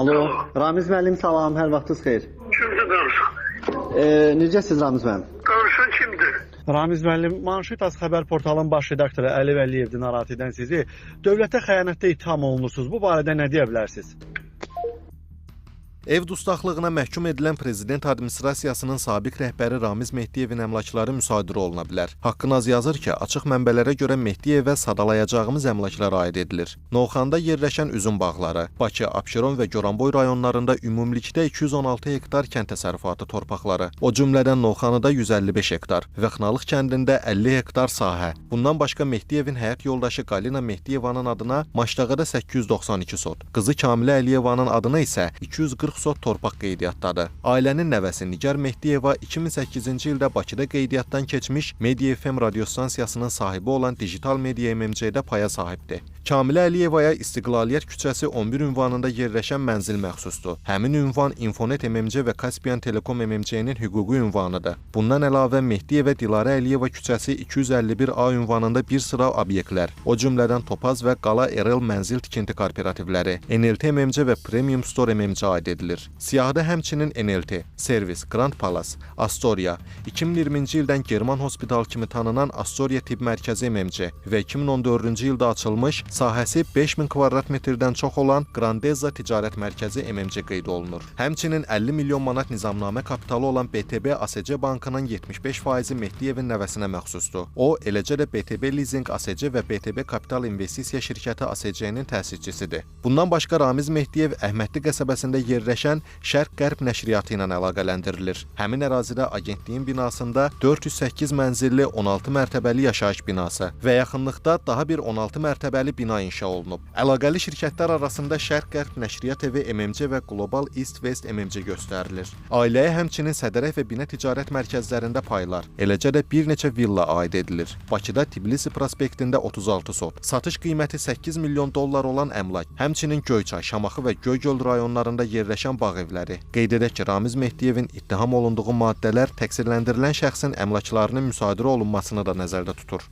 Alo, Ramiz müəllim salam, hər vaxtınız xeyir. Kimdir danışan? Necəsiz Ramiz müəllim? Danışan kimdir? Ramiz müəllim, Manşet Az xəbər portalının baş redaktoru Əli Vəliyevdir narahat edən sizi. Dövlətə xəyanətdə ittiham olunursunuz. Bu barədə nə deyə bilərsiniz? Ev dustaqlığına məhkum edilən prezident administrasiyasının sabiq rəhbəri Ramiz Mehdiyevin əmlakları müsadirə oluna bilər. Haqqınaz yazır ki, açıq mənbələrə görə Mehdiyevə sadalayacağımız əmlaklar aid edilir. Novxanda yerləşən üzüm bağları, Bakı, Abşeron və Goranboy rayonlarında ümumilikdə 216 hektar kənd təsərrüfatı torpaqları, o cümlədən Novxanıda 155 hektar, Vəxnalıq kəndində 50 hektar sahə. Bundan başqa Mehdiyevin həyat yoldaşı Qalina Mehdiyevanın adına Maştağada 892 sot, qızı Kamilə Əliyevanın adına isə 240 sot torpaq qeydiyyatdadır. Ailənin nəvəsi Nigar Mehdiyeva 2008-ci ildə Bakıda qeydiyyatdan keçmiş Media FM radiostansiyasının sahibi olan Digital Media MMC-də paya sahibdir. Kamilə Əliyevaya İstiqlaliyyət küçəsi 11 ünvanında yerləşən mənzil məxsusdur. Həmin ünvan Infonet MMC və Kaspian Telekom MMC-nin hüquqi ünvanıdır. Bundan əlavə Mehdiyevə Dilarə Əliyeva küçəsi 251A ünvanında bir sıra obyektlər, o cümlədən Topaz və Qala Erel Mənzil Tikinti Kooperativləri, NLT MMC və Premium Store MMC aid edilir. Siyahıda həmçinin NLT, Servis, Grand Palace, Astoria, 2020-ci ildən German Hospital kimi tanınan Astoria Tibb Mərkəzi MMC və 2014-cü ildə açılmış sahəsi 5000 kvadrat metrdən çox olan Grandeza Ticarət Mərkəzi MMC qeyd olunur. Həmçinin 50 milyon manat nizamnamə kapitalı olan BTB ASC Bankının 75%-i Mehdiyevin nəvəsinə məxsusdur. O, eləcə də BTB Leasing ASC və BTB Kapital İnvestisiya şirkəti ASC-nin təsisçisidir. Bundan başqa Ramiz Mehdiyev Əhmədli qəsəbəsində yerləşən Şərq-Qərb nəşriyyatı ilə əlaqələndirilir. Həmin ərazidə agentliyin binasında 408 mənzilli 16 mərtəbəli yaşayış binası və yaxınlıqda daha bir 16 mərtəbəli bina inşa olunub. Əlaqəli şirkətlər arasında Şərq-Qərb Nəşriyyat Evi MMC və Global East-West MMC göstərilir. Ailəyə həmçinin Sədərək və Binə ticarət mərkəzlərində paylar, eləcə də bir neçə villa aid edilir. Bakıda Tbilisi prospektində 36 sot, satış qiyməti 8 milyon dollar olan əmlak, həmçinin Göyçay, Şamaxı və Göygöl rayonlarında yerləşən bağ evləri. Qeyd edək ki, Ramiz Mehdiyevin ittiham olunduğu maddələr təqsirləndirilən şəxsin əmlaklarının müsadirə olunmasını da nəzərdə tutur.